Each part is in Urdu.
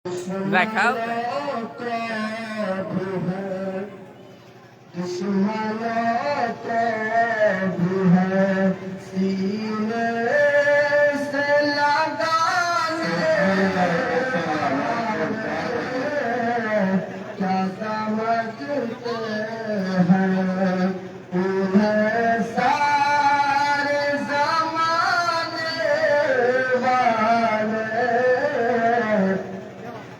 দেখাও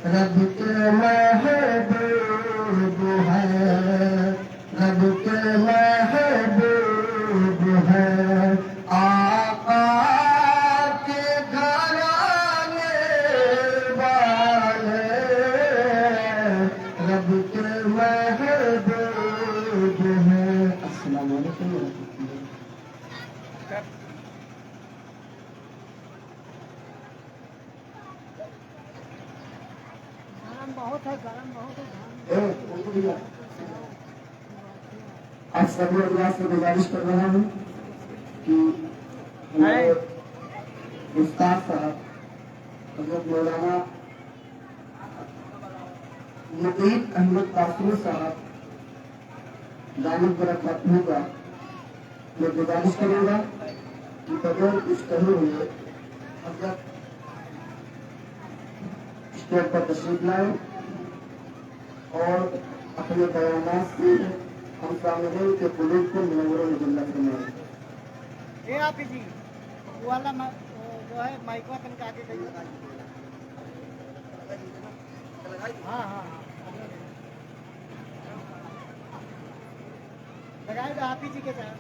رب کے محبوب ہے رب کے محبوب ہے آقا کے گھرانے والے رب کے محبوب ہے السلام علیکم ورحمۃ اللہ آپ سبھی اجلاس سے گزارش کر رہا ہوں کہ ہمارے استاد صاحب حضرت مولانا مقیم احمد قاسمی صاحب دامت برکاتہ کا میں گزارش کروں گا کہ بغیر اشتہار ہوئے حضرت اسٹیج پر تشریف لائیں اور اپنے بیانات سے ہم سامعین کے قلوب کو منور و مجلہ فرمائیں۔ آپ جی وہ والا جو ہے مائک کن کے آگے کہیں ہاں ہاں ہاں لگائے گا آپ جی کے ساتھ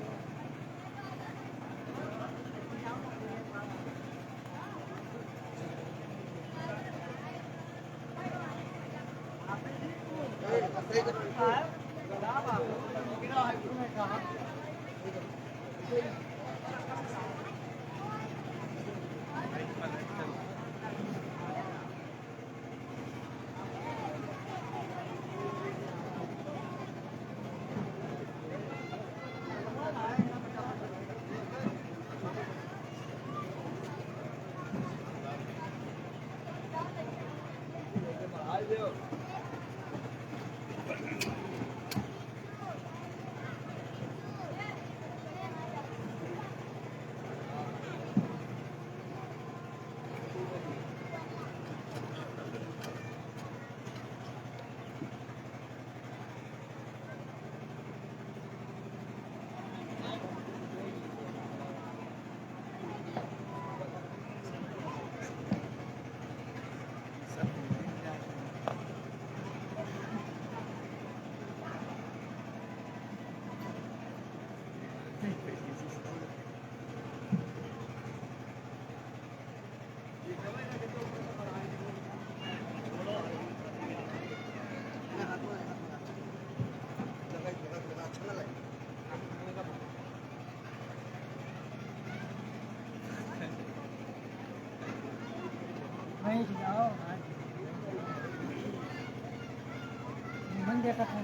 من دیکھا تھا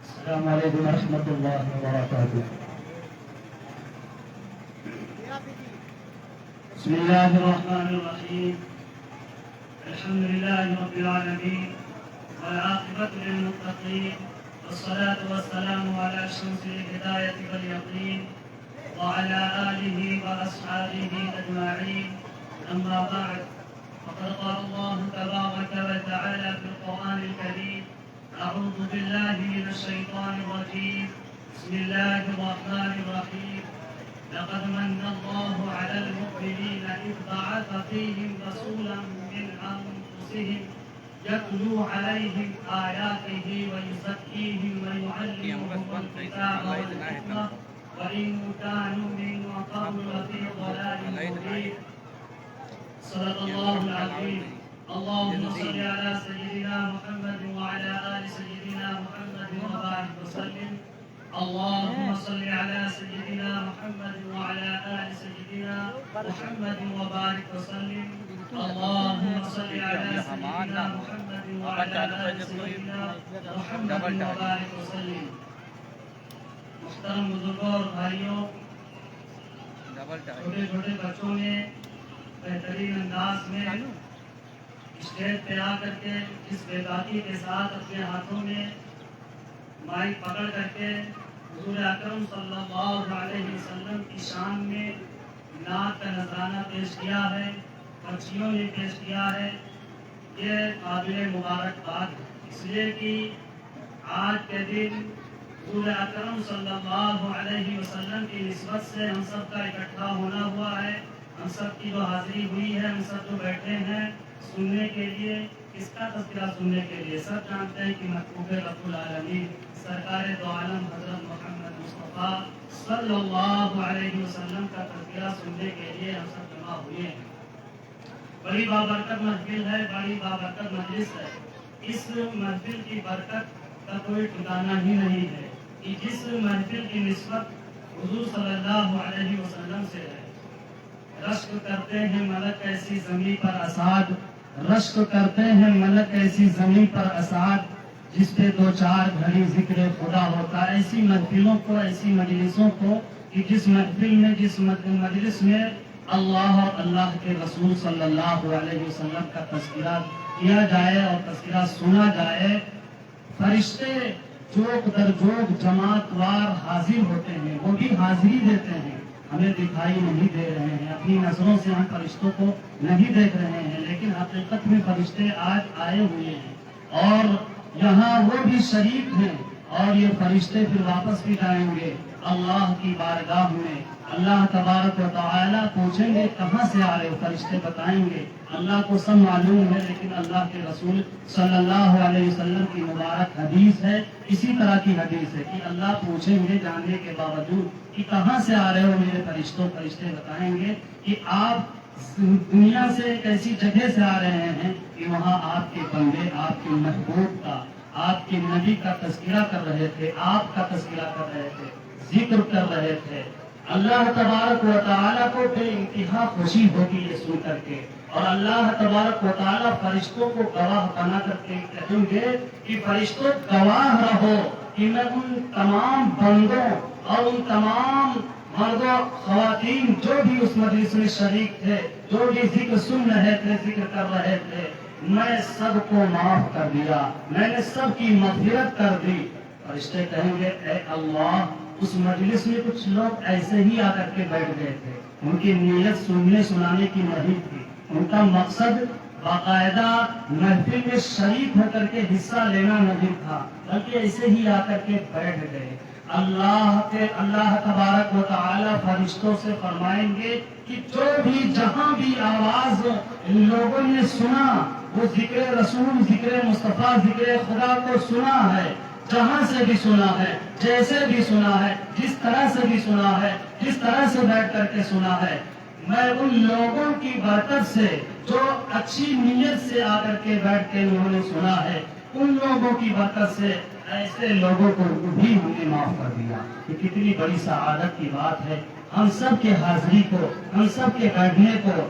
السلام علیکم ورحمۃ اللہ وبرکاتہ بسم اللہ الرحمن الرحیم الحمد للہ رب العالمین والعاقبۃ للمتقین والصلاة والسلام على شمس الہدایۃ والیقین وعلى آلہ واصحابہ اجمعین اما بعد فقد قال اللہ تبارک وتعالى في القرآن الكریم أعوذ بالله من الشيطان الرجيم بسم الله الرحمن الرحيم لقد من الله على المؤمنين إذ بعث فيهم رسولا من أنفسهم يتلو عليهم آياته ويزكيهم ويعلمهم الكتاب والحكمة وإن كانوا من قبل لفي ضلال مبين صدق الله العظيم اللهم صل على سيدنا محمد وعلى آل سيدنا محمد وبارك وسلم اللهم صل على سيدنا محمد وعلى آل سيدنا محمد وبارك وسلم اللهم صل على سيدنا محمد وعلى آل سيدنا محمد وبارك وسلم. محترم بزرگوں اور بھائیوں، چھوٹے چھوٹے بچوں نے بہترین انداز میں اسٹیج پہ آ کر کے اس بیداری کے ساتھ اپنے ہاتھوں میں مائک پکڑ کر کے حضور اکرم صلی اللہ علیہ وسلم کی شان میں نعت کا نذرانہ پیش کیا ہے، پرچیوں نے پیش کیا ہے. یہ قابل مبارکباد ہے، اس لیے کہ آج کے دن حضور اکرم صلی اللہ علیہ وسلم کی نسبت سے ہم سب کا اکٹھا ہونا ہوا ہے. ہم سب کی جو حاضری ہوئی ہے، ہم سب جو بیٹھے ہیں سننے کے لیے، کس کا تذکرہ سننے کے لیے؟ سب جانتے ہیں کہ محبوب رب العالمین سرکار دو عالم حضرت محمد مصطفیٰ صلی اللہ علیہ وسلم کا تذکرہ سننے کے لیے ہم سب جمع ہوئے ہیں. بڑی بابرکت محفل ہے، بڑی بابرکت مجلس ہے. اس محفل کی برکت کا کوئی ٹھکانا ہی نہیں ہے کہ جس محفل کی نسبت حضور صلی اللہ علیہ وسلم سے ہے. رشک کرتے ہیں ملک ایسی زمین پر اسعد، رشک کرتے ہیں ملک ایسی زمین پر اسعد، جس پہ دو چار گھڑی ذکر خدا ہوتا ہے. ایسی محفلوں کو، ایسی مجلسوں کو کہ جس محفل میں، جس مجلس میں اللہ اور اللہ کے رسول صلی اللہ علیہ وسلم کا تذکرہ کیا جائے اور تذکرہ سنا جائے، فرشتے جوک در جوک جماعت وار حاضر ہوتے ہیں، وہ بھی حاضری دیتے ہیں. ہمیں دکھائی نہیں دے رہے ہیں، اپنی نظروں سے ہم فرشتوں کو نہیں دیکھ رہے ہیں، لیکن حقیقت میں فرشتے آج آئے ہوئے ہیں اور یہاں وہ بھی شریک ہیں. اور یہ فرشتے پھر واپس بھی جائیں گے اللہ کی بارگاہ میں. اللہ تبارک و تعالی پوچھیں گے کہاں سے آ رہے ہو؟ فرشتے بتائیں گے اللہ کو سب معلوم ہے، لیکن اللہ کے رسول صلی اللہ علیہ وسلم کی مبارک حدیث ہے، اسی طرح کی حدیث ہے کہ اللہ پوچھیں گے جاننے کے باوجود کہ کہاں سے آ رہے ہو میرے فرشتوں. فرشتے بتائیں گے کہ آپ دنیا سے ایک ایسی جگہ سے آ رہے ہیں کہ وہاں آپ کے بندے آپ کے محبوب کا، آپ کے نبی کا تذکرہ کر رہے تھے، آپ کا تذکرہ کر رہے تھے، ذکر کر رہے تھے. اللہ تبارک و تعالیٰ کو بے انتہا خوشی ہوگی یہ سن کر کے، اور اللہ تبارک و تعالیٰ فرشتوں کو گواہ بنا کر کے کہیں گے کہ فرشتوں گواہ رہو کہ میں ان تمام بندوں اور ان تمام مردوں خواتین جو بھی اس مجلس میں شریک تھے، جو بھی ذکر سن رہے تھے، ذکر کر رہے تھے، میں سب کو معاف کر دیا، میں نے سب کی مغفرت کر دی. فرشتے کہیں گے اے اللہ، اس مجلس میں کچھ لوگ ایسے ہی آ کر کے بیٹھ گئے تھے، ان کی نیت سننے سنانے کی نہیں تھی، ان کا مقصد باقاعدہ محفل میں شریک ہو کر کے حصہ لینا نہیں تھا، بلکہ ایسے ہی آ کر کے بیٹھ گئے. اللہ تبارک و تعالی فرشتوں سے فرمائیں گے کہ جو بھی جہاں بھی آواز لوگوں نے سنا، وہ ذکر رسول، ذکر مصطفیٰ، ذکر خدا کو سنا ہے، جہاں سے بھی سنا ہے، جیسے بھی سنا ہے، جس طرح سے بھی سنا ہے، جس طرح سے بیٹھ کر کے سنا ہے، میں ان لوگوں کی برکت سے جو اچھی نیت سے آ کر کے بیٹھ کے انہوں نے سنا ہے، ان لوگوں کی برکت سے ایسے لوگوں کو بھی ہم نے معاف کر دیا. یہ کتنی بڑی سعادت کی بات ہے. ہم سب کے حاضری کو، ہم سب کے بیٹھنے کو،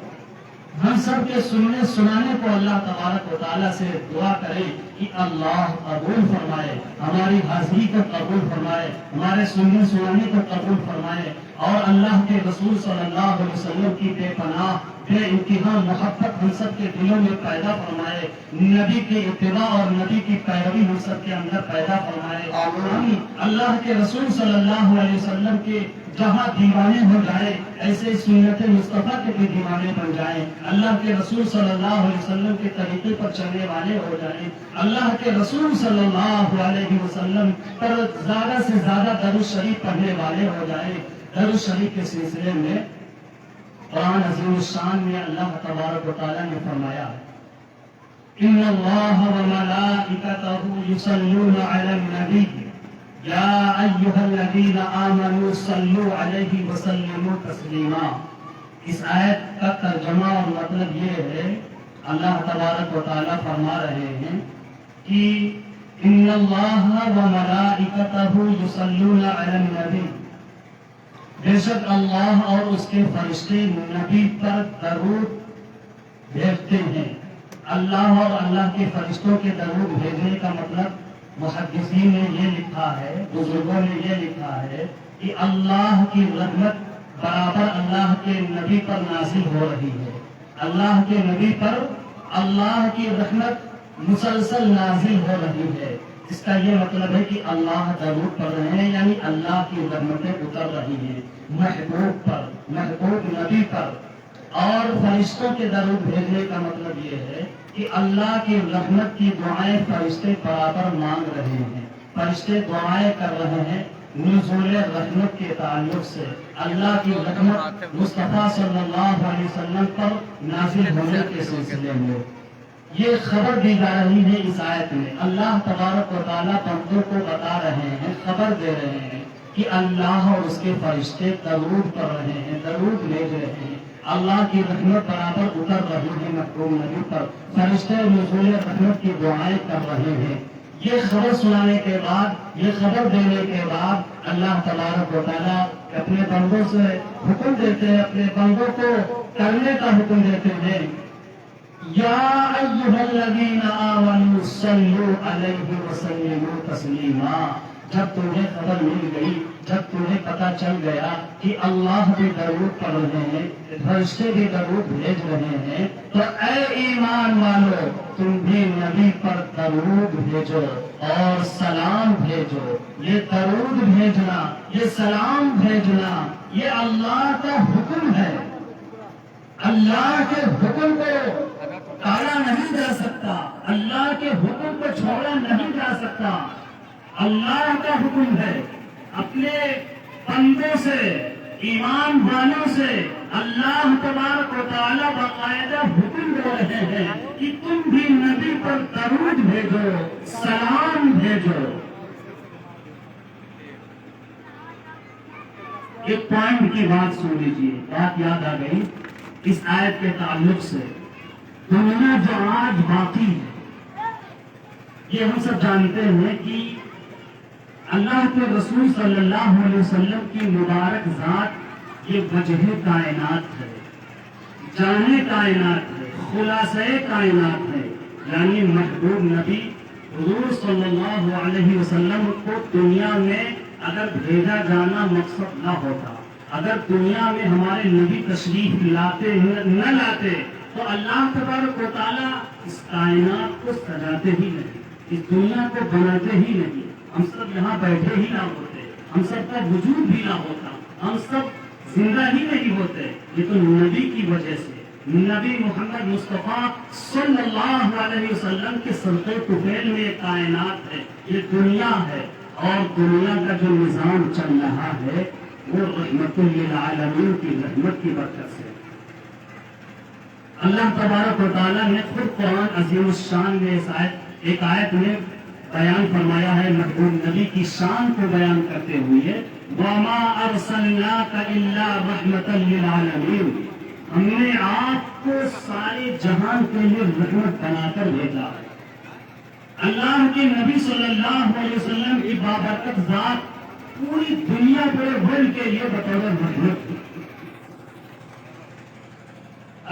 ہم سب کے سننے سنانے کو اللہ تبارک و تعالیٰ سے دعا کریں کہ اللہ قبول فرمائے، ہماری حاضری کو قبول فرمائے، ہمارے سننے سنانے کو قبول فرمائے، اور اللہ کے رسول صلی اللہ علیہ وسلم کی بے پناہ بے انتہا محبت ہم سب کے دلوں میں پیدا فرمائے، نبی کی اتباع اور نبی کی پیروی ہم سب کے اندر پیدا فرمائے. ہم اللہ کے رسول صلی اللہ علیہ وسلم کے جہاں دیوانے ہو جائیں، ایسے سنت مصطفیٰ کے بھی دیوانے بن جائیں، اللہ کے رسول صلی اللہ علیہ وسلم کے طریقے پر چلنے والے ہو جائیں، اللہ کے رسول صلی اللہ علیہ وسلم پر زیادہ سے زیادہ درود شریف پڑھنے والے ہو جائیں. درود شریف کے سلسلے میں قرآن عظیم الشان میں اللہ تبارک و تعالیٰ نے فرمایا ان اللہ وملائکتہ یصلون علی النبی یا ایھا الذین آمنوا صلوا علیہ وسلموا تسلیما. اس آیت کا ترجمہ اور مطلب یہ ہے، اللہ تبارک و تعالیٰ فرما رہے ہیں کہ ان اللہ و ملائکتہ یصلون علی النبی، بے شک اللہ اور اس کے فرشتے نبی پر درود بھیجتے ہیں۔ اللہ اور اللہ کے فرشتوں کے درود بھیجنے کا مطلب محدثین نے یہ لکھا ہے، بزرگوں نے یہ لکھا ہے کہ اللہ کی رحمت برابر اللہ کے نبی پر نازل ہو رہی ہے۔ اللہ کے نبی پر اللہ کی رحمت مسلسل نازل ہو رہی ہے۔ اس کا یہ مطلب ہے کہ اللہ درود پڑھ رہے ہیں، یعنی اللہ کی رحمتیں اتر رہی ہیں محبوب پر، محبوب نبی پر۔ اور فرشتوں کے درود بھیجنے کا مطلب یہ ہے کہ اللہ کی رحمت کی دعائیں فرشتے برابر مانگ رہے ہیں، فرشتے دعائیں کر رہے ہیں نزول رحمت کے تعلق سے، اللہ کی رحمت مصطفیٰ صلی اللہ علیہ وسلم پر نازل ہونے کے سلسلے میں۔ یہ خبر دی جا رہی ہے اس آیت میں، اللہ تبارک و تعالیٰ بندوں کو بتا رہے ہیں، خبر دے رہے ہیں کہ اللہ اور اس کے فرشتے درود پڑھ رہے ہیں، درود بھیج رہے ہیں، اللہ کی رحمت برابر اتر رہی ہے محبوب نبی پر، فرشتے نزول رحمت کی دعائیں کر رہے ہیں۔ یہ خبر سنانے کے بعد، یہ خبر دینے کے بعد اللہ تبارک و تعالیٰ اپنے بندوں سے حکم دیتے ہیں، اپنے بندوں کو کرنے کا حکم دیتے ہیں، یا ایھا الذین آمنوا صلوا علیہ وسلموا تسلیما۔ جب تمہیں خبر مل گئی، جب تمہیں پتا چل گیا کہ اللہ بھی درود پڑھ رہے ہیں، فرشتے بھی درود بھیج رہے ہیں، تو اے ایمان والو تم بھی نبی پر درود بھیجو اور سلام بھیجو۔ یہ درود بھیجنا، یہ سلام بھیجنا، یہ اللہ کا حکم ہے۔ اللہ کے حکم کو ٹالا نہیں جا سکتا، اللہ کے حکم کو چھوڑا نہیں جا سکتا۔ اللہ کا حکم ہے، اپنے بندوں سے، ایمان والوں سے اللہ تبارک و تعالیٰ باقاعدہ حکم دے رہے ہیں کہ تم بھی نبی پر درود بھیجو، سلام بھیجو۔ ایک پوائنٹ کی بات سن لیجیے، بات یاد آ گئی اس آیت کے تعلق سے۔ دنیا جو آج باقی ہے، یہ ہم سب جانتے ہیں کہ اللہ کے رسول صلی اللہ علیہ وسلم کی مبارک ذات یہ وجہ کائنات ہے، جان کائنات ہے، خلاصہ کائنات ہے، یعنی محبوب نبی حضور صلی اللہ علیہ وسلم کو دنیا میں اگر بھیجا جانا مقصد نہ ہوتا، اگر دنیا میں ہمارے نبی تشریف لاتے نہ لاتے تو اللہ تبارک و تعالیٰ اس کائنات کو سجاتے ہی نہیں، اس دنیا کو بناتے ہی نہیں، ہم سب یہاں بیٹھے ہی نہ ہوتے، ہم سب کا وجود بھی نہ ہوتا، ہم سب زندہ ہی نہیں ہوتے۔ یہ تو نبی کی وجہ سے، نبی محمد مصطفیٰ صلی اللہ علیہ وسلم کے صدقے طفیل میں یہ کائنات ہے، یہ دنیا ہے، اور دنیا کا جو نظام چل رہا ہے وہ رحمت للعالمین کی رحمت کی برکت سے۔ اللہ تبارک و تعالیٰ نے خود قرآن عظیم الشان میں ایک آیت میں بیان فرمایا ہے، محبوب نبی کی شان کو بیان کرتے ہوئے، وَمَا أَرْسَلْنَاكَ إِلَّا رَحْمَةً لِلْعَالَمِينَ، ہم نے آپ کو سارے جہان کے لیے رحمت بنا کر بھیجا ہے۔ اللہ کے نبی صلی اللہ علیہ وسلم کی بابرکت ذات پوری دنیا پورے ورلڈ کے لیے بطور رحمت،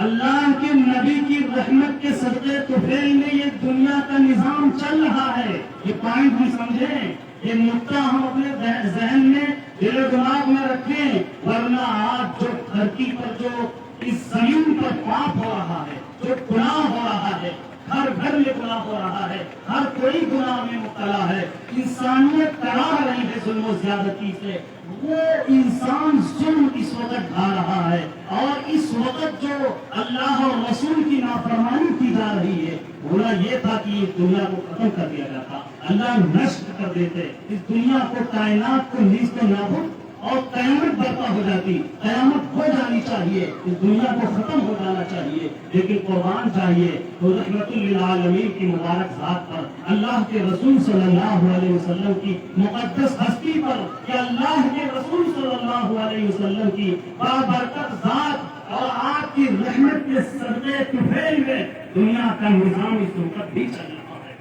اللہ کے نبی کی رحمت کے صدقے طفیل میں یہ دنیا کا نظام چل رہا ہے۔ یہ پوائنٹ بھی سمجھیں، یہ نقطہ ہم اپنے ذہن میں، دل و دماغ میں رکھیں، ورنہ آج جو دھرتی پر جو اس زمین پر پاپ ہو رہا ہے، جو گناہ ہو رہا ہے، ہر گھر میں گناہ ہو رہا ہے، ہر کوئی گناہ میں مبتلا ہے، انسانیت تڑا رہی ہے ظلم و زیادتی سے، وہ انسان ظلم اس وقت ڈھا رہا ہے، اور اس وقت جو اللہ اور رسول کی نافرمانی کی جا رہی ہے، ہونا یہ تھا کہ اس دنیا کو ختم کر دیا جاتا، اللہ نشٹ کر دیتے اس دنیا کو، کائنات کو نیست و نابود، اور قیامت برپا ہو جاتی، قیامت ہو جانی چاہیے، اس دنیا کو ختم ہو جانا چاہیے، لیکن قربان چاہیے تو رحمت للعالمین کی مبارک ذات پر، اللہ کے رسول صلی اللہ علیہ وسلم کی مقدس ہستی پر، کہ اللہ کے رسول صلی اللہ علیہ وسلم کی بابرکت ذات اور آپ کی رحمت کے صدقے طفیل میں دنیا کا نظام اس وقت بھی چل رہا ہے۔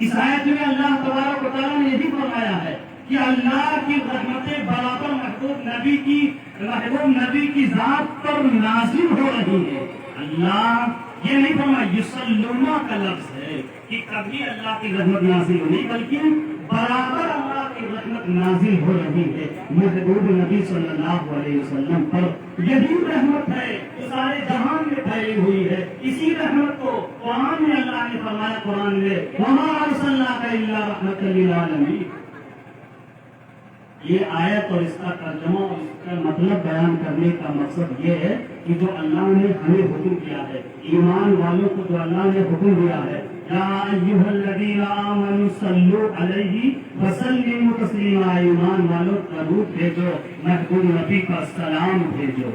اس آیت میں اللہ تبارک و تعالیٰ نے یہ بھی فرمایا ہے کہ اللہ کی رحمتیں برابر محبوب نبی کی ذات پر نازل ہو رہی ہے. اللہ یہ نہیں فرمایا یصلون کا لفظ ہے کہ کبھی اللہ کی رحمت نازل ہو نہیں، بلکہ برابر اللہ کی رحمت نازل ہو رہی ہے محبوب نبی صلی اللہ علیہ وسلم پر. یہی رحمت ہے جو سارے جہان میں پھیلی ہوئی ہے. اسی رحمت کو قرآن میں اللہ نے فرمایا، قرآن میں وما ارسلناک الا رحمۃ للعالمین. یہ آیت اور اس کا ترجمہ اور اس کا مطلب بیان کرنے کا مقصد یہ ہے کہ جو اللہ نے ہمیں حکم کیا ہے، ایمان والوں کو جو اللہ نے حکم دیا ہے، یا ایھا الذین آمنوا صلوا علیہ وسلموا تسلیما، ایمان والوں درود بھیجو، محبوب نبی کا سلام بھیجو.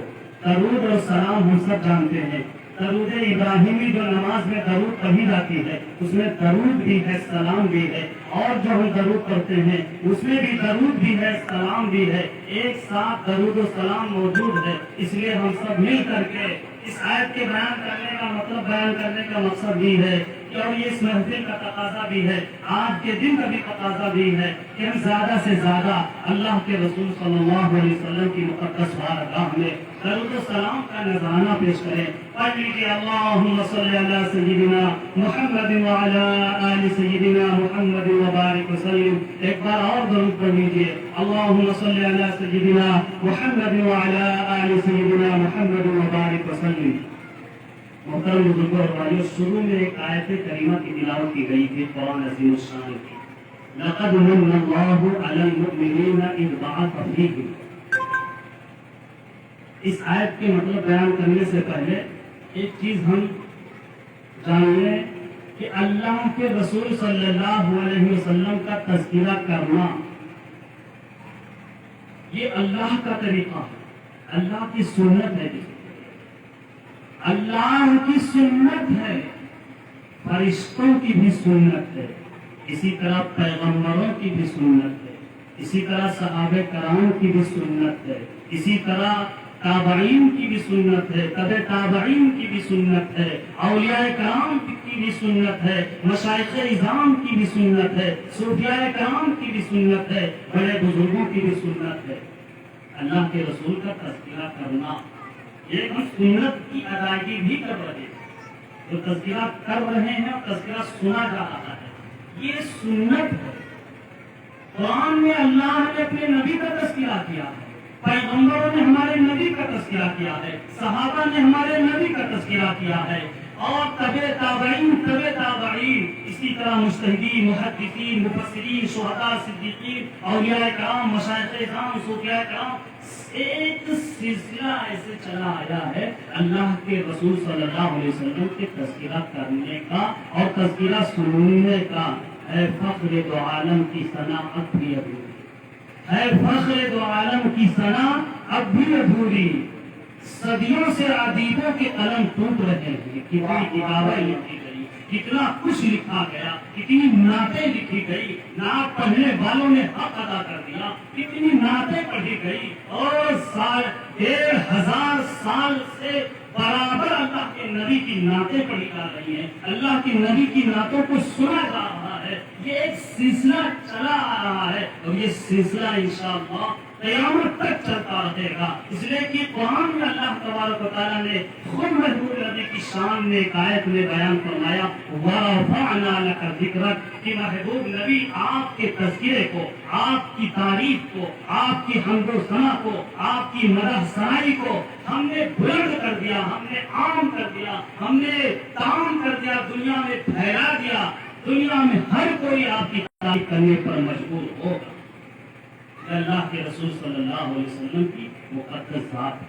درود اور سلام ہم سب جانتے ہیں. درود ابراہیمی جو نماز میں درود پڑھی جاتی ہے اس میں درود بھی ہے، سلام بھی ہے. اور جو ہم درود پڑھتے ہیں اس میں بھی درود بھی ہے، سلام بھی ہے. ایک ساتھ درود و سلام موجود ہے. اس لیے ہم سب مل کر کے اس آیت کے بیان کرنے کا مطلب بیان کرنے کا مقصد بھی ہے اور یہ اس محفل کا تقاضا بھی ہے، آج کے دن کا بھی تقاضا بھی ہے کہ ہم زیادہ سے زیادہ اللہ کے رسول صلی اللہ علیہ وسلم کی مقدس بارگاہ میں درود و سلام کا نذرانہ پیش کریں. پڑھ لیجیے اللہم صلی علی سیدنا محمد وعلی آل سیدنا محمد وبارک وسلم. ایک بار اور درود پڑھ لیجیے اللہم صلی علی سیدنا محمد وعلی آل سیدنا محمد وبارک وسلم. محترم بزرگوں اور بھائیوں، شروع میں ایک آیت کریمہ کی تلاوت کی گئی تھی قرآن عظیم الشان کی، لقد من اللہ علی المؤمنین اذ بعث فیہم. اس آیت کے مطلب بیان کرنے سے پہلے ایک چیز ہم جان لیں کہ اللہ کے رسول صلی اللہ علیہ وسلم کا تذکرہ کرنا یہ اللہ کا طریقہ ہے، اللہ کی سنت ہے. اللہ کی سنت ہے، فرشتوں کی بھی سنت ہے، اسی طرح پیغمبروں کی بھی سنت ہے، اسی طرح صحابہ کرام کی بھی سنت ہے، اسی طرح تابعین کی بھی سنت ہے، تبع تابعین کی بھی سنت ہے، اولیاء کرام کی بھی سنت ہے، مشائخ اعظام کی بھی سنت ہے، صوفیاء کرام کی بھی سنت ہے، بڑے بزرگوں کی بھی سنت ہے. اللہ کے رسول کا تذکرہ کرنا یہ ہم سنت کی ادائیگی بھی کر رہے ہیں. جو تذکرہ کر رہے ہیں اور تذکرہ سنا جا رہا ہے یہ سنت ہے. قرآن میں اللہ نے اپنے نبی کا تذکرہ کیا ہے، پیغمبروں نے ہمارے نبی کا تذکرہ کیا ہے، صحابہ نے ہمارے نبی کا تذکرہ کیا ہے، اور تبع تابعین، اسی طرح مجتہدین، محدثین، مفسرین، شہداء، صدیقین، اولیاء کرام، مشائخ اعظام، صوفیاء کرام. ایک سلسلہ ایسے چلا آیا ہے اللہ کے رسول صلی اللہ علیہ وسلم کے تذکرہ کرنے کا اور تذکرہ سننے کا. اے فخر دو عالم کی ثنا اب بھی ادھوری، اے فخر دو عالم کی ثنا اب بھی ادھوری. صدیوں سے ادیبوں کے قلم ٹوٹ رہے ہیں، کتنی کتابیں لکھی گئی، کتنا کچھ لکھا گیا، کتنی نعتیں لکھی گئی، نعت پڑھنے والوں نے حق ادا کر دیا، کتنی نعتیں پڑھی گئی، اور 1500 سال سے برابر اللہ کے نبی کی نعتیں پڑھی جا رہی ہیں، اللہ کے نبی کی نعتوں کو سنا جا رہا ہے. یہ ایک سلسلہ چلا آ رہا ہے اور یہ سلسلہ انشاءاللہ قیامت تک چلتا رہے گا. اس لیے کہ قرآن میں اللہ تبارک و تعالیٰ نے خود محبوب نبی کی شان میں ایک آیت میں بیان فرمایا وَرَفَعْنَا لَكَ ذِكْرَكَ، کہ محبوب نبی آپ کے تذکرے کو، آپ کی تعریف کو، آپ کی حمد و ثنا کو، آپ کی مدح ثنائی کو ہم نے بلند کر دیا، ہم نے عام کر دیا، ہم نے تام کر دیا، دنیا میں پھیلا دیا. دنیا میں ہر کوئی آپ کی تعریف کرنے پر مجبور ہوگا. اللہ کے رسول صلی اللہ علیہ وسلم کی مقدس ذات ہے.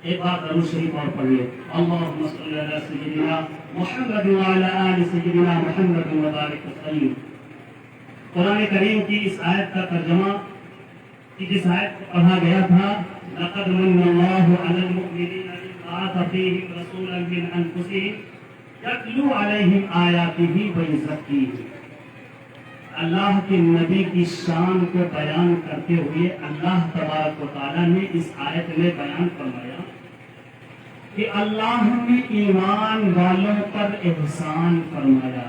ایک بار درود شریف اور پڑھیے اللہم صلی علی سیدنا محمد وعلی آل سیدنا محمد وبارک وسلم. قرآن کریم کی اس آیت کا ترجمہ کہ جس آیت کو پڑھا گیا تھا لقد من اللہ علی المؤمنین اذ بعث فیہم رسولا من انفسہم یتلو علیہم آیاتہ ویزکیہم. اللہ کے نبی کی شان کو بیان کرتے ہوئے اللہ تبارک و تعالیٰ نے اس آیت میں بیان فرمایا کہ اللہ نے ایمان والوں پر احسان فرمایا.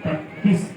32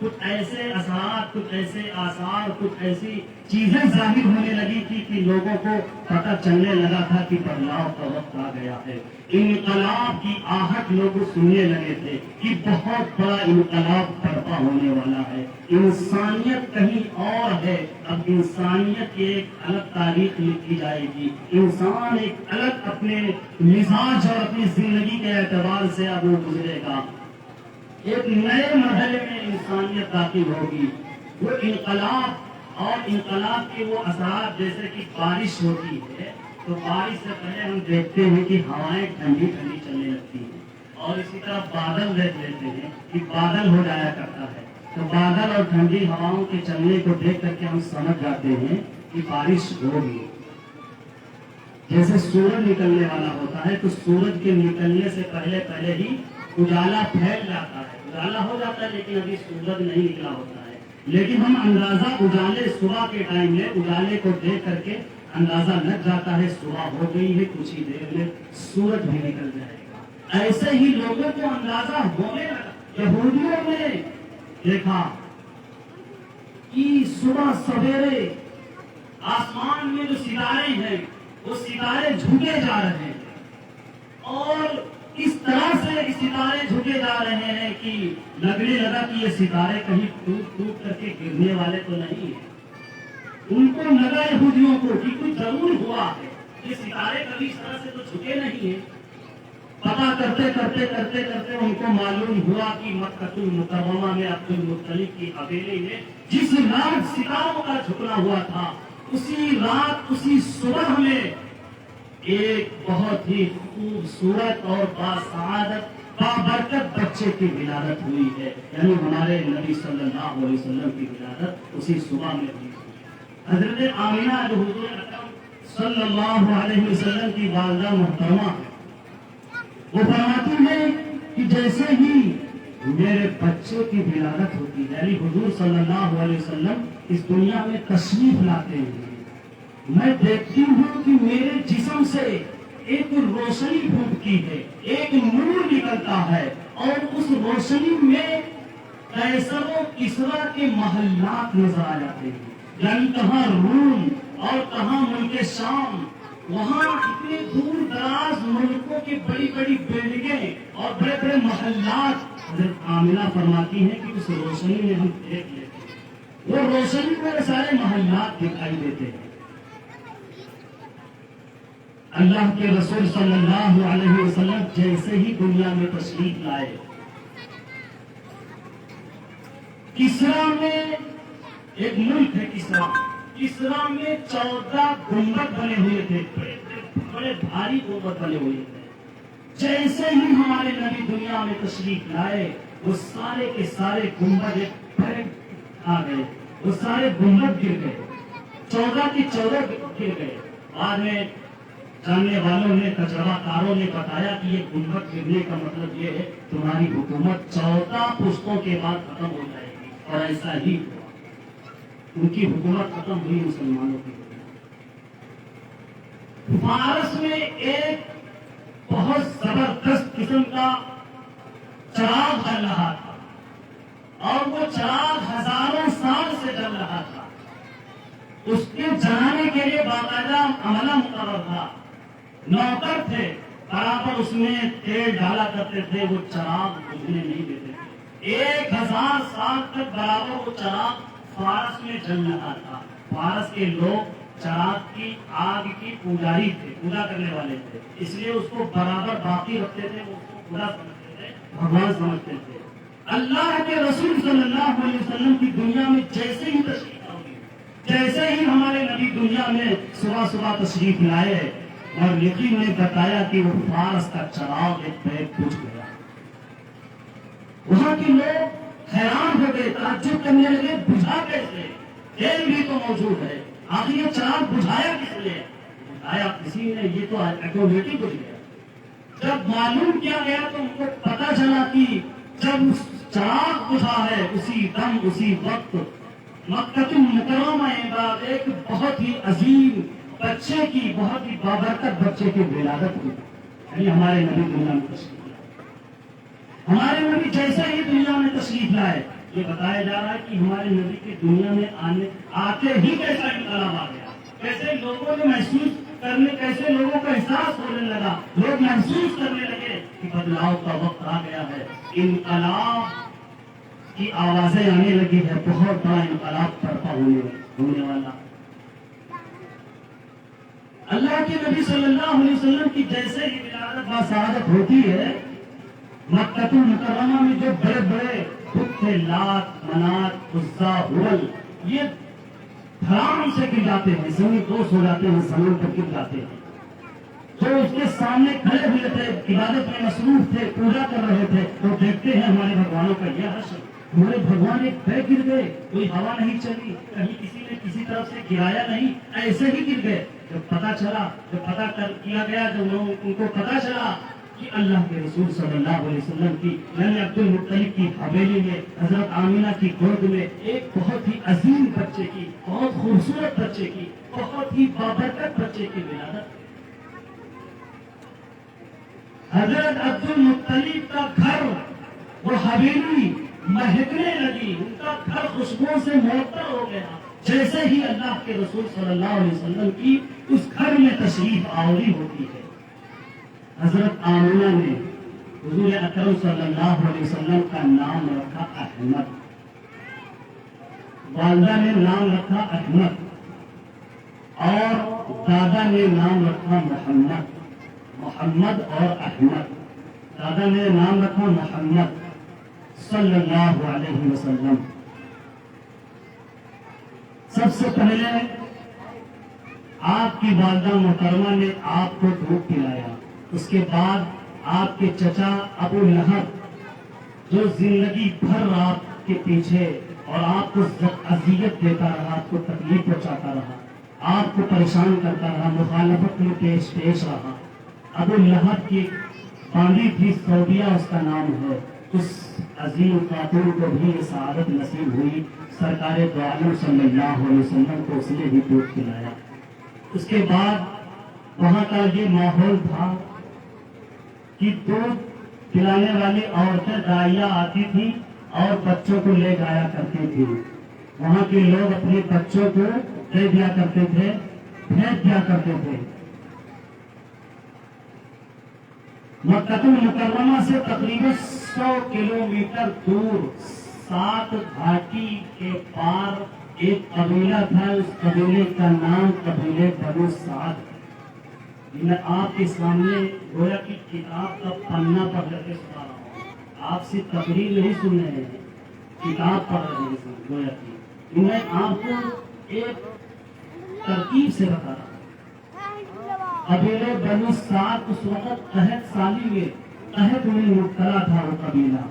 کچھ ایسے اثرات، کچھ ایسے آثار، کچھ ایسی چیزیں ظاہر ہونے لگی تھی کہ لوگوں کو پتہ چلنے لگا تھا کہ بدلاؤ کا وقت آ گیا ہے۔ انقلاب کی آہٹ لوگ سننے لگے تھے کہ بہت بڑا انقلاب برپا ہونے والا ہے، انسانیت کہیں اور ہے، اب انسانیت کی ایک الگ تاریخ لکھی جائے گی، انسان ایک الگ اپنے مزاج اور اپنی زندگی کے اعتبار سے اب وہ گزرے گا، ایک نئے مرحلے میں انسانیت داخل ہوگی۔ وہ انقلاب اور انقلاب کے وہ اثرات، جیسے کہ بارش ہوتی ہے تو بارش سے پہلے ہم دیکھتے ہیں کہ ہوائیں ٹھنڈی ٹھنڈی چلنے لگتی ہیں، اور اسی طرح بادل دیکھ لیتے ہیں کہ بادل ہو جایا کرتا ہے، تو بادل اور ٹھنڈی ہواؤں کے چلنے کو دیکھ کر کے ہم سمجھ جاتے ہیں کہ بارش ہوگی۔ جیسے سورج نکلنے والا ہوتا ہے تو سورج کے نکلنے سے پہلے پہلے ہی اجالا پھیل جاتا ہے، اجالا ہو جاتا ہے لیکن ابھی سورج نہیں نکلا ہوتا ہے، لیکن ہم اندازہ اجالے صبح کے ٹائم میں اجالے کو دیکھ کر کے اندازہ لگ جاتا ہے صبح ہو گئی ہے، کچھ ہی دیر میں سورج بھی نکل جائے گا۔ ایسے ہی لوگوں کو اندازہ ہونے لگا۔ یہودیوں نے دیکھا کہ صبح سویرے آسمان میں جو ستارے ہیں وہ ستارے جھکے جا رہے ہیں، اور اس طرح سے ستارے جھکے جا رہے ہیں کہ لگنے لگا کہ یہ ستارے کہیں ٹوٹ ٹوٹ کر کے گرنے والے تو نہیں ہیں۔ ان کو لگا یہودیوں کو کہ کچھ ضرور ہوا ہے، یہ ستارے کبھی اس طرح سے تو جھکے نہیں ہیں۔ پتا کرتے کرتے کرتے کرتے ان کو معلوم ہوا کہ مکہ المکرمہ میں عبد المطلب کی حویلی میں جس رات ستاروں کا جھکنا ہوا تھا، اسی رات اسی صبح میں ایک بہت ہی خوبصورت اور باسعادت بابرکت بچے کی ولادت ہوئی ہے، یعنی ہمارے نبی صلی اللہ علیہ وسلم کی ولادت اسی صبح میں ہوئی۔ حضرت آمینہ جو حضور اکرم صلی اللہ علیہ وسلم کی والدہ محترمہ ہے، وہ فرماتی ہے کہ جیسے ہی میرے بچے کی ولادت ہوتی ہے، یعنی حضور صلی اللہ علیہ وسلم اس دنیا میں تشریف لاتے ہیں، میں دیکھتی ہوں کہ میرے جسم سے ایک روشنی پھوٹتی ہے، ایک نور نکلتا ہے، اور اس روشنی میں قیصر و کسریٰ کے محلات نظر آ جاتے ہیں، یعنی کہاں روم اور کہاں ملک شام، وہاں اتنے دور دراز ملکوں کی بڑی بڑی بلڈنگیں اور بڑے بڑے محلات حضرت آمنہ فرماتی ہیں کہ اس روشنی میں ہم دیکھ لیتے ہیں، وہ روشنی میں سارے محلات دکھائی دیتے ہیں۔ اللہ کے رسول صلی اللہ علیہ وسلم جیسے ہی دنیا میں تشریف لائے، کسرا میں ایک ملک ہے کسرا میں 14 گنبد بنے ہوئے تھے، بڑے بھاری گنبد بنے ہوئے تھے۔ جیسے ہی ہمارے نبی دنیا میں تشریف لائے، وہ سارے کے سارے گنبد ایک پھر آ گئے، وہ سارے گنبد گر گئے، 14 کی 14 گر گئے۔ بعد میں جاننے والوں نے، تجربہ کاروں نے بتایا کہ یہ گنبد گرنے کا مطلب یہ ہے تمہاری حکومت 14 پشتوں کے بعد ختم ہو جائے گی، اور ایسا ہی ہوا، ان کی حکومت ختم ہوئی، مسلمانوں کی حکومت۔ فارس میں ایک بہت زبردست قسم کا چراغ جل رہا تھا، اور وہ چراغ ہزاروں سال سے جل رہا تھا، اس کے جلانے کے لیے باقاعدہ عملہ مقرر تھا، نوکر تھے، برابر اس میں تیل ڈالا کرتے تھے، وہ چراغ بجھنے نہیں دیتے تھے۔ 1000 سال تک برابر وہ چراغ فارس میں جل رہا تھا۔ فارس کے لوگ چراغ کی آگ کی پجاری تھے، پوجا کرنے والے تھے، اس لیے اس کو برابر باقی رکھتے تھے، اس کو خدا سمجھتے تھے، بھگوان سمجھتے تھے۔ اللہ کے رسول صلی اللہ علیہ وسلم کی دنیا میں جیسے ہی تشریف ہوگی، جیسے ہی ہمارے نبی دنیا میں صبح صبح تشریف لائے، اور یقین نے بتایا کہ وہ فارس کا چراغ ایک بیگ بجھ گیا۔ وہاں کے لوگ حیران ہو گئے، تعجب کرنے لگے، بجھا کیسے؟ تیل بھی تو موجود ہے، آخر یہ چراغ بجھایا کس لیے؟ بجھایا کسی نے، یہ تو آٹومیٹک بجھ گیا۔ جب معلوم کیا گیا تو ان کو پتا چلا کہ جب چراغ بجھا ہے، اسی دم اسی وقت مکہ المکرمہ بعد ایک بہت ہی عظیم بچے کی، بہت ہی بابرکت بچے کی ولادت ہوئی، یعنی ہمارے نبی دنیا میں تشریف لائے۔ ہمارے نبی جیسے ہی دنیا میں تشریف لائے، یہ بتایا جا رہا ہے کہ ہمارے نبی کی دنیا میں آتے ہی کیسا انقلاب آ گیا، کیسے لوگوں نے محسوس کرنے، کیسے لوگوں کا احساس ہونے لگا، لوگ محسوس کرنے لگے کہ بدلاؤ کا وقت آ گیا ہے، انقلاب کی آوازیں آنے لگی ہے، بہت بڑا انقلاب برپا ہونے والا۔ اللہ کے نبی صلی اللہ علیہ وسلم کی جیسے ہی ولادت باسعادت ہوتی ہے، مکہ المکرمہ میں جو بڑے بڑے بت تھے، لات، منات، عزا، ہبل، یہ دھڑام سے گر جاتے ہیں، زمین دوست ہو جاتے ہیں، زمین پر گر جاتے ہیں۔ جو اس کے سامنے کھڑے ہوئے تھے، عبادت میں مصروف تھے، پوجا کر رہے تھے، تو دیکھتے ہیں ہمارے بھگوانوں کا یہ حشر، ہمارے بھگوان ایک پہ گر گئے، کوئی ہوا نہیں چلی، کہیں کسی نے کسی طرف سے گرایا نہیں، ایسے ہی گر گئے۔ جب پتا چلا، جب کیا گیا، جب ان کو پتا چلا کہ اللہ کے رسول صلی اللہ علیہ وسلم کی یعنی عبد المطلب کی حویلی میں، حضرت آمینہ کی گود میں ایک بہت ہی عظیم بچے کی، بہت خوبصورت بچے کی، بہت ہی بابرکت بچے کی ولادت، حضرت عبد المطلب کا گھر، وہ حویلی مہکنے لگی، ان کا گھر خوشبو سے معطر ہو گیا، جیسے ہی اللہ کے رسول صلی اللہ علیہ وسلم کی اس گھر میں تشریف آوری ہوتی ہے۔ حضرت آمینہ نے حضور اکرم صلی اللہ علیہ وسلم کا نام رکھا احمد، والدہ نے نام رکھا احمد، اور دادا نے نام رکھا محمد، محمد اور احمد، دادا نے نام رکھا محمد صلی اللہ علیہ وسلم۔ سب سے پہلے آپ کی والدہ محترمہ نے آپ کو دودھ پلایا، اس کے بعد آپ کے چچا ابو لہب جو زندگی بھر آپ کے پیچھے اور آپ کو اذیت دیتا رہا، آپ کو تکلیف پہنچاتا رہا، آپ کو پریشان کرتا رہا، مخالفت میں پیش رہا، ابو لہب کی باندھی تھی سعودیہ اس کا نام ہے، اس عظیم خاتون کو بھی یہ سعادت نصیب ہوئی، سرکار دو عالم صلی اللہ علیہ وسلم کو اس نے بھی دودھ پلایا۔ اس کے بعد وہاں کا یہ ماحول تھا کہ دودھ پلانے والی عورتیں دائیاں آتی تھیں اور بچوں کو لے جایا کرتی تھی، وہاں کے لوگ اپنے بچوں کو دے دیا کرتے تھے، بھیج دیا کرتے تھے۔ مکہ المکرمہ سے تقریباً 100 کلومیٹر دور 7 گھاٹی کے پار ایک قبیلہ تھا، اس قبیلے کا نام قبیلے بنو سعد۔ میں آپ کے سامنے گویا کی کتاب کا پنہ پڑھ کر کے سنا رہا ہوں، آپ سے تقریر نہیں سن رہے ہیں، کتاب پڑھ رہے ہیں گویا کی۔ میں آپ کو ایک ترتیب سے بتا رہا ہوں۔ قبیلے بنو سعد اس وقت قحط میں مبتلا تھا، وہ قبیلہ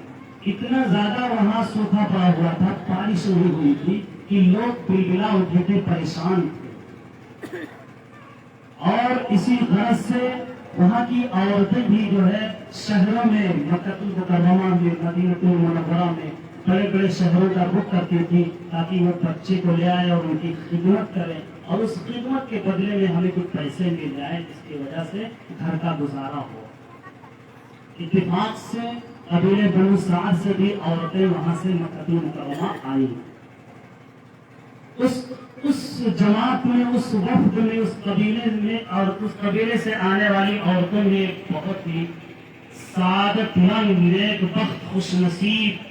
اتنا زیادہ وہاں سوکھا پڑا ہوا تھا، بارش نہیں ہوئی تھی کہ لوگ بلبلا اٹھے تھے، پریشان تھے، اور اسی غرض سے وہاں کی عورتیں بھی جو ہے شہروں میں، مکہ المکرمہ میں، مدینہ المنورہ میں بڑے بڑے شہروں کا رخ کرتی تھی تاکہ وہ بچے کو لے آئے اور ان کی خدمت کریں، اور اس خدمت کے بدلے میں ہمیں کچھ پیسے مل جائیں جس کی وجہ سے گھر کا گزارا ہو۔ اتفاق سے قبیلے بنو سعد سے بھی عورتیں وہاں سے مکہ المکرمہ آئیں۔ اس جماعت میں، اس وفد میں، اس قبیلے میں اور اس قبیلے سے آنے والی عورتوں میں ایک بہت ہی سعادت مند، نیک بخت، خوش نصیب،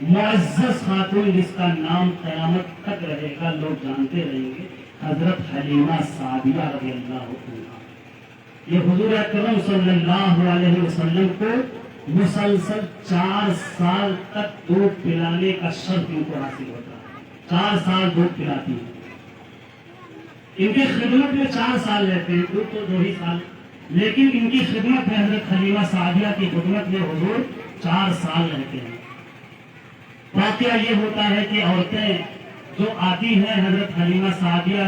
معزز خاتون جس کا نام قیامت تک رہے گا، لوگ جانتے رہیں گے، حضرت حلیمہ سعدیہ رضی اللہ عنہا۔ یہ حضور اکرم صلی اللہ علیہ وسلم کو مسلسل 4 سال تک دودھ پلانے کا شرف ان کو حاصل ہوتا ہے، 4 سال دودھ پلاتی ہے۔ ان کی خدمت میں 4 سال رہتے ہیں، دودھ تو 2 ہی سال، لیکن ان کی خدمت میں، حضرت حلیمہ سعدیہ کی خدمت میں حضور 4 سال رہتے ہیں۔ واقعہ یہ ہوتا ہے کہ عورتیں جو آتی ہیں حضرت حلیمہ سعدیہ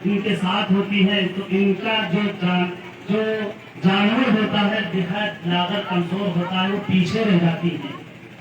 ان کے ساتھ ہوتی ہے، تو ان کا جو جانور ہوتا ہے بہت لاغر کمزور ہوتا ہے، وہ پیچھے رہ جاتی ہیں،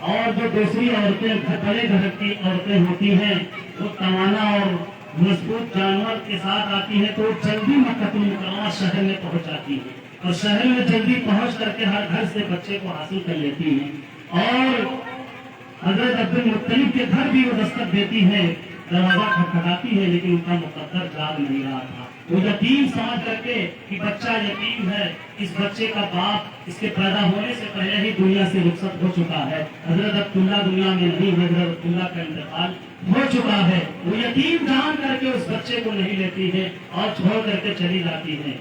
اور جو دوسری عورتیں بڑے گھر کی عورتیں ہوتی ہیں وہ توانا اور مضبوط جانور کے ساتھ آتی ہیں، تو وہ جلدی مکہ المکرمہ شہر میں پہنچ جاتی ہیں، اور شہر میں جلدی پہنچ کر کے ہر گھر سے بچے کو حاصل کر لیتی ہیں۔ اور حضرت عبد المطلب کے گھر بھی وہ دستک دیتی ہے، دروازہ کھٹکھٹاتی ہے، لیکن ان کا مقدر جاگ نہیں رہا تھا۔ وہ یتیم سمجھ کر کے کہ بچہ یتیم ہے، اس بچے کا باپ اس کے پیدا ہونے سے پہلے ہی دنیا سے رخصت ہو چکا ہے، حضرت عبداللہ دنیا میں نہیں، حضرت عبداللہ کا انتقال ہو چکا ہے، وہ یتیم جان کر کے اس بچے کو نہیں لیتی ہے اور چھوڑ کر کے چلی جاتی ہے۔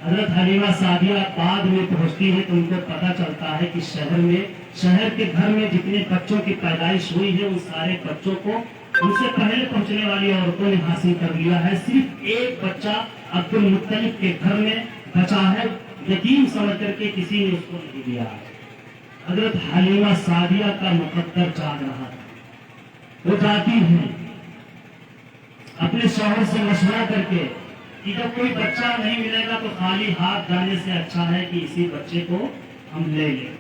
حضرت حلیمہ سعدیہ بعد میں پہنچتی ہے تو ان کو پتہ چلتا ہے کہ شہر کے گھر میں جتنے بچوں کی پیدائش ہوئی ہے، ان سارے بچوں کو ان سے پہلے پہنچنے والی عورتوں نے حاصل کر لیا ہے، صرف ایک بچہ عبد المطلب کے گھر میں بچا ہے، یتیم سمجھ کر کے کسی نے اس کو نہیں دیا۔ حضرت حلیمہ سعدیہ کا مقدر جاگ رہا تھا، وہ جاتی ہیں اپنے شوہر سے مشورہ کر کے کہ جب کوئی بچہ نہیں ملے گا تو خالی ہاتھ جانے سے اچھا ہے کہ اسی بچے کو ہم لے لیں۔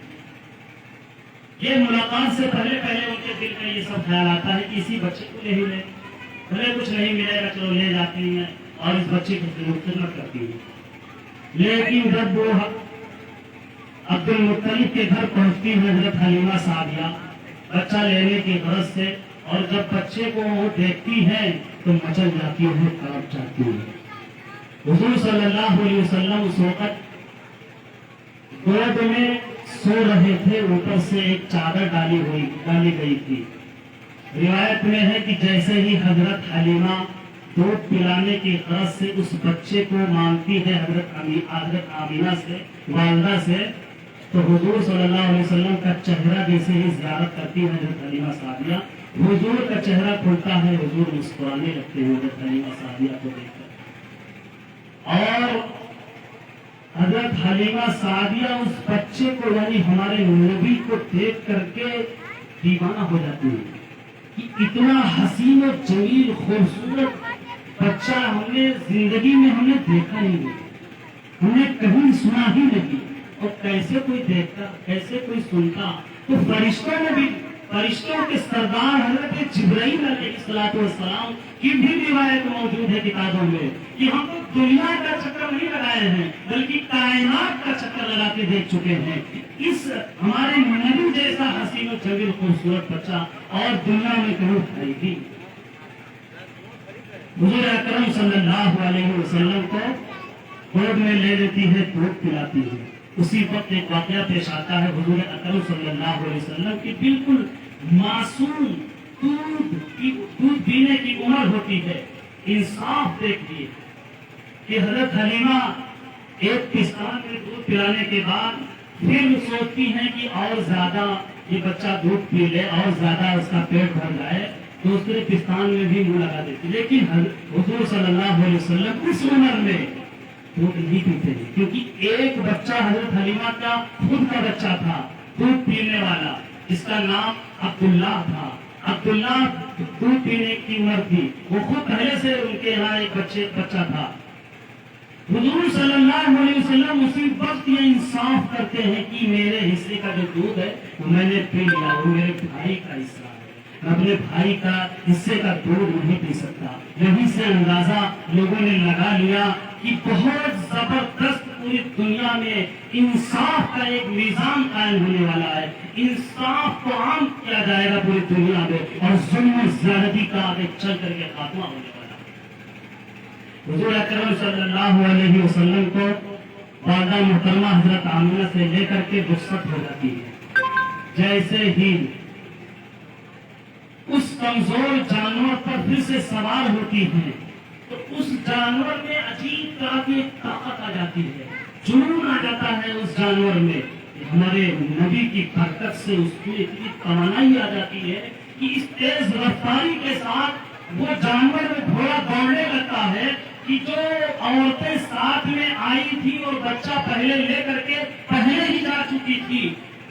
یہ ملاقات سے پہلے ان کے دل میں یہ سب خیال آتا ہے کہ اسی بچے کو لے ہی لیں، بھلے کچھ نہیں ملے گا چلو لے جاتی ہیں اور اس بچے کی خدمت کرتی ہیں۔ لیکن جب وہ عبد المطلب کے گھر پہنچتی ہے حضرت حلیمہ سعدیہ بچہ لینے کی غرض سے، اور جب بچے کو وہ دیکھتی ہے تو مچل جاتی ہے، تڑپ جاتی ہے۔ حضور صلی اللہ علیہ وسلم اس وقت گود میں سو رہے تھے، اوپر سے ایک چادر ڈالی گئی تھی۔ روایت میں ہے کہ جیسے ہی حضرت حلیمہ دودھ پلانے کی غرض سے اس بچے کو مانگتی ہے حضرت آمینہ سے، والدہ سے، تو حضور صلی اللہ علیہ وسلم کا چہرہ جیسے ہی زیارت کرتی ہے حضرت حلیمہ سعدیہ، حضور کا چہرہ کھلتا ہے، حضور مسکرانے لگتے ہیں حضرت حلیمہ سعدیہ کو دیکھ کر، اور حضرت حلیمہ سعدیہ اس بچے کو یعنی ہمارے نبی کو دیکھ کر کے دیوانہ ہو جاتی ہے کہ اتنا حسین و جمیل خوبصورت بچہ ہم نے زندگی میں ہم نے دیکھا ہی نہیں، ہم نے کہیں سنا ہی نہیں، اور کیسے کوئی دیکھتا، کیسے کوئی سنتا۔ تو فرشتوں کے سردار حضرت جبرائیل علیہ السلام کی بھی روایت موجود ہے کتابوں میں کہ ہم تو دنیا کا چکر نہیں لگائے ہیں بلکہ کائنات کا چکر لگا کے دیکھ چکے ہیں، اس ہمارے نبی جیسا حسین و جمیل خوبصورت بچہ اور دنیا میں کہیں ہے ہی۔ حضور اکرم صلی اللہ علیہ وسلم کو گود میں لے لیتی ہے، دودھ پلاتی ہے۔ اسی وقت ایک واقعہ پیش آتا ہے، حضور اکرم صلی اللہ علیہ وسلم کی بالکل معصوم دودھ پینے کی عمر ہوتی ہے۔ انصاف دیکھیے کہ حضرت حلیمہ ایک پستان میں دودھ پلانے کے بعد پھر سوچتی ہیں کہ اور زیادہ یہ بچہ دودھ پی لے اور زیادہ اس کا پیٹ بھر جائے، دوسرے پستان میں بھی منہ لگا دیتی، لیکن حضور صلی اللہ علیہ وسلم اس عمر میں دودھ نہیں پیتے تھے، کیونکہ ایک بچہ حضرت حلیمہ کا خود کا بچہ تھا دودھ پینے والا، جس کا نام عبداللہ تھا۔ عبداللہ دودھ پینے کی عمر تھی، وہ خود پہلے سے ان کے یہاں ایک بچہ تھا۔ حضور صلی اللہ علیہ وسلم اسی وقت یہ انصاف کرتے ہیں کہ میرے حصے کا جو دودھ ہے وہ میں نے پی لیا، وہ میرے بھائی کا حصہ ہے، میں اپنے بھائی کا حصے کا دودھ نہیں پی سکتا۔ یہیں سے اندازہ لوگوں نے لگا لیا کہ بہت زبردست پوری دنیا میں انصاف کا ایک نظام قائم ہونے والا ہے، انصاف کو عام کیا جائے گا پوری دنیا میں، اور ظلم و زیادتی کا آگے چل کر کے خاتمہ ہونے والا ہے۔ حضور اکرم صلی اللہ علیہ وسلم کو والدہ محترمہ حضرت آمینہ سے لے کر کے رخصت ہو جاتی ہے۔ جیسے ہی اس کمزور جانور پر پھر سے سوار ہوتی ہیں تو اس جانور میں عجیب طرح کی ایک طاقت آ جاتی ہے، جنون آ جاتا ہے اس جانور میں۔ ہمارے نبی کی برکت سے اس کو اتنی توانائی آ جاتی ہے کہ اس تیز رفتاری کے ساتھ وہ جانور میں گھوڑا دوڑنے لگتا ہے کہ جو عورتیں ساتھ میں آئی تھی اور بچہ پہلے لے کر کے پہلے ہی جا چکی تھی،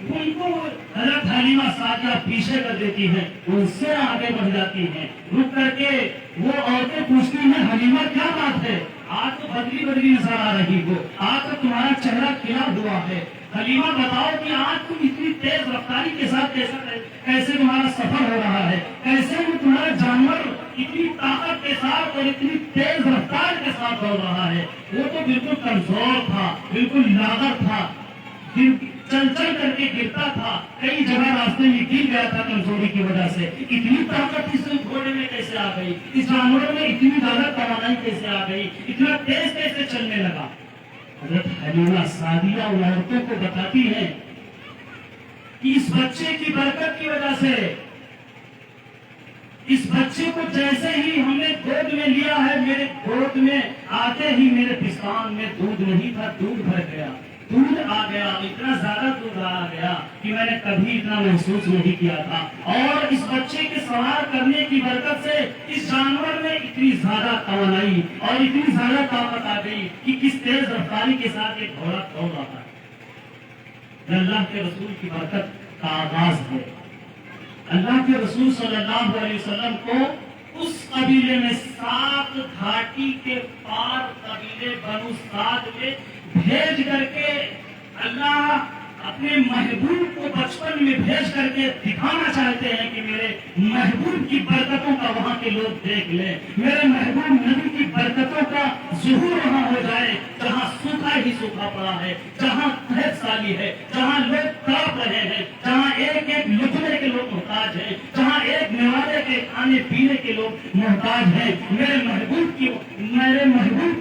ان کو حضرت حلیمہ سعدیہ پیچھے کر دیتی ہیں، ان سے آگے بڑھ جاتی ہیں۔ رک کر کے وہ عورتیں پوچھتی ہیں حلیمہ کیا بات ہے، آج تو بدلی نظر آ رہی ہو، آج تو تمہارا چہرہ کھلا ہوا ہے، حلیمہ بتاؤ کہ آج تم اتنی تیز رفتاری کے ساتھ کیسے تمہارا سفر ہو رہا ہے، کیسے وہ تمہارا جانور اتنی طاقت کے ساتھ اور اتنی تیز رفتار کے ساتھ دوڑ رہا ہے۔ وہ تو بالکل کمزور تھا، بالکل لاغر تھا، چل چل کر کے گرتا تھا، کئی جگہ راستے میں گر گیا تھا کمزوری کی وجہ سے. اتنی طاقت اس گھوڑے میں کیسے آ گئی، اس جانور میں اتنی زیادہ توانائی کیسے آ گئی، اتنا تیز کیسے چلنے لگا؟ حضرت حلیمہ سعدیہ ان عورتوں کو بتاتی ہے کہ اس بچے کی برکت کی وجہ سے، اس بچے کو جیسے ہی ہم نے گود میں لیا ہے، میرے گود میں آتے ہی میرے پستان میں دودھ نہیں تھا، دودھ بھر گیا، دودھ آ گیا، اتنا زیادہ دودھ آ گیا کہ میں نے کبھی اتنا محسوس نہیں کیا تھا. اور اس بچے کے سوار کرنے کی برکت سے اس جانور میں اتنی زیادہ توانائی اور اتنی زیادہ طاقت آ گئی کہ کس تیز رفتاری کے ساتھ ایک گھوڑا دوڑ رہا ہے. یہ اللہ کے رسول کی برکت کا آغاز ہے. اللہ کے رسول صلی اللہ علیہ وسلم کو اس قبیلے میں 7 گھاٹی کے پار قبیلے بنو سعد میں بھیج کر کے اللہ اپنے محبوب کو بچپن میں بھیج کر کے دکھانا چاہتے ہیں کہ میرے محبوب کی برکتوں کا وہاں کے لوگ دیکھ لیں، میرے محبوب نبی کی برکتوں کا ظہور وہاں ہو جائے جہاں سوکھا ہی سوکھا پڑا ہے، جہاں قحط سالی ہے، جہاں لوگ تڑپ رہے ہیں، جہاں ایک ایک لقمے کے لوگ محتاج ہیں، جہاں ایک نوالے کے کھانے پینے کے لوگ محتاج ہیں. میرے محبوب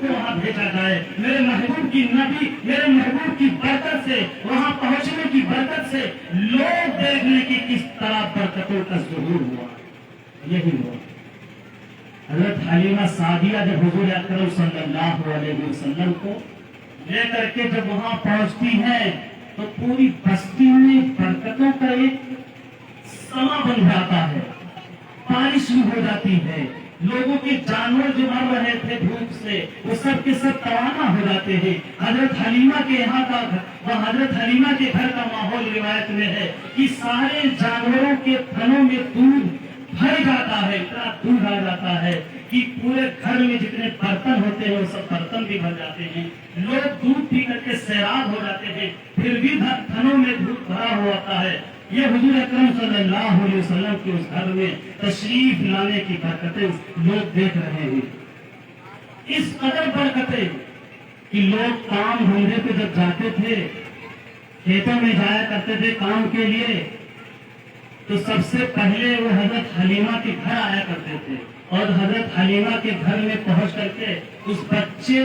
کو وہاں بھیجا جائے، میرے محبوب کی نبی، میرے محبوب کی برکت سے وہاں پہنچنے کی برکت سے لوگ دیکھنے کی کس طرح برکتوں کا ظہور ہوا. یہی ہوا. حضرت حلیمہ سعدیہ جب حضور اکرم صلی اللہ علیہ وسلم کو لے کر کے جب وہاں پہنچتی ہیں تو پوری بستی میں برکتوں کا ایک سما بن جاتا ہے، بارش شروع ہو جاتی ہے. لوگوں کے جانور جو مر رہے تھے بھوک سے وہ سب کے سب توانا ہو جاتے ہیں. حضرت حلیمہ کے یہاں کا حضرت حلیمہ کے گھر کا ماحول روایت میں ہے کہ سارے جانوروں کے تھنوں میں دودھ بھر جاتا ہے، اتنا دودھ آ جاتا ہے کہ پورے گھر میں جتنے برتن ہوتے ہیں وہ سب برتن بھی بھر جاتے ہیں. لوگ دودھ پی کر کے سیراب ہو جاتے ہیں، پھر بھی تھنوں میں دودھ بھرا ہوا ہوتا ہے. یہ حضور اکرم صلی اللہ علیہ وسلم کے اس گھر میں تشریف لانے کی برکتیں لوگ دیکھ رہے ہیں. اس قدر برکتیں کہ لوگ کام دھندے پہ جب جاتے تھے، کھیتوں میں جایا کرتے تھے کام کے لیے، تو سب سے پہلے وہ حضرت حلیمہ کے گھر آیا کرتے تھے اور حضرت حلیمہ کے گھر میں پہنچ کر کے اس بچے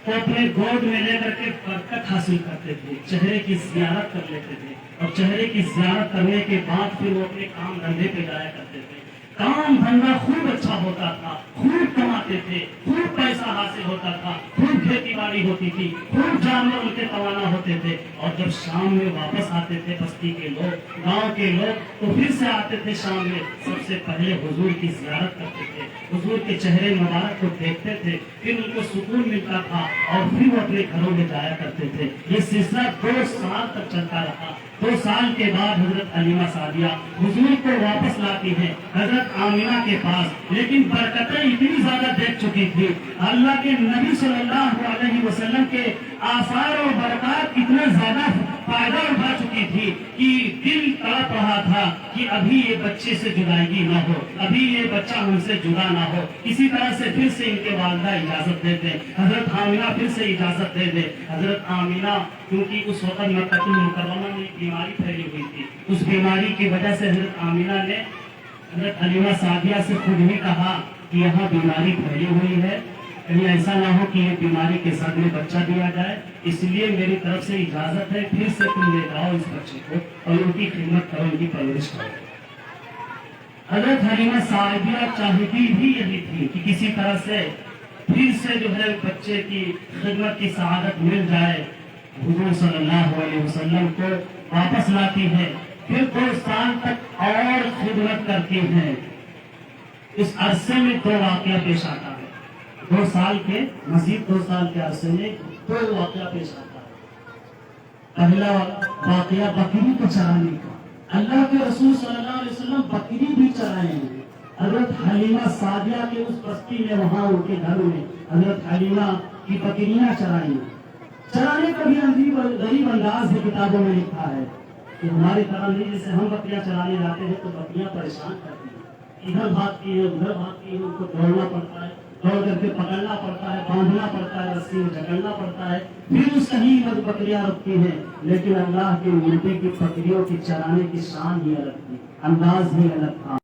کو اپنے گود میں لے کر کے برکت حاصل کرتے تھے، چہرے کی زیارت کر لیتے تھے اور چہرے کی زیارت کرنے کے بعد پھر وہ اپنے کام دھندے پہ جایا کرتے تھے. کام دھندا خوب اچھا ہوتا تھا، خوب کماتے تھے، خوب پیسہ حاصل ہوتا تھا، خوب کھیتی باڑی ہوتی تھی، خوب جانور ان کے توانا ہوتے تھے. اور جب شام میں واپس آتے تھے بستی کے لوگ، گاؤں کے لوگ، تو پھر سے آتے تھے شام میں، سب سے پہلے حضور کی زیارت کرتے تھے، حضور کے چہرے مبارک کو دیکھتے تھے، پھر ان کو سکون ملتا تھا اور پھر وہ اپنے گھروں میں جایا کرتے تھے. یہ سلسلہ 2 سال تک چلتا رہا. 2 سال کے بعد حضرت حلیمہ سعدیہ حضور کو واپس لاتی ہیں حضرت آمینہ کے پاس. لیکن برکتیں اتنی زیادہ دیکھ چکی تھی، اللہ کے نبی صلی اللہ علیہ وسلم کے آثار اور برکات اتنا زیادہ فائدہ اٹھا چکی تھی کہ دل تڑپ رہا تھا کہ ابھی یہ بچے سے جدائیگی نہ ہو، ابھی یہ بچہ ہم سے جدا نہ ہو. اسی طرح سے پھر سے ان کے والدہ اجازت دے دیں، حضرت آمینہ پھر سے اجازت دے دیں. حضرت آمینہ کیونکہ اس وقت مکہ المکرمہ میں ایک بیماری پھیلی ہوئی تھی، اس بیماری کی وجہ سے حضرت آمینہ نے حضرت حلیمہ سعدیہ سے خود ہی کہا کہ یہاں بیماری پھیلی ہوئی ہے، کہیں ایسا نہ ہو کہ یہ بیماری کے ساتھ میں بچہ دیا جائے، اس لیے میری طرف سے اجازت ہے، پھر سے تم لے جاؤ اس بچے کو اور ان کی خدمت کرو، ان کی پرورش کرو. حضرت حلیمہ سعدیہ چاہتی بھی یہی تھی کہ کسی طرح سے پھر سے جو ہے بچے کی خدمت کی سعادت مل جائے. حضور صلی اللہ علیہ وسلم کو واپس لاتی ہے، پھر 2 سال تک اور خدمت کرتی ہیں. اس عرصے میں 2 واقعہ پیش آتا ہے. 2 سال کے مزید 2 سال کے عرصے میں 2 واقعہ پیش آتا ہے. پہلا واقعہ بکری کو چرانے کا. اللہ کے رسول صلی اللہ علیہ وسلم بکری بھی چرائے ہیں. حضرت حلیمہ سعدیہ کے اس بستی میں، وہاں ان کے گھر میں حضرت حلیمہ کی بکریاں چرائی ہیں. چرانے کا بھی غریب انداز ہے، کتابوں میں لکھا ہے کہ ہماری طرح نہیں، جیسے ہم بکریاں چرانے جاتے ہیں تو بکریاں پریشان کرتی ہیں، ادھر بھاگتی ہیں ادھر بھاگتی ہیں، ان کو دوڑنا پڑتا ہے، توڑ کر کے پکڑنا پڑتا ہے, باندھنا پڑتا ہے, رسی میں جکڑنا پڑتا ہے, پھر صحیح بکریاں رکھتی ہیں. لیکن اللہ کے ملتے کی بکریوں کی چرانے کی شان ہی الگ تھی, انداز ہی الگ تھا.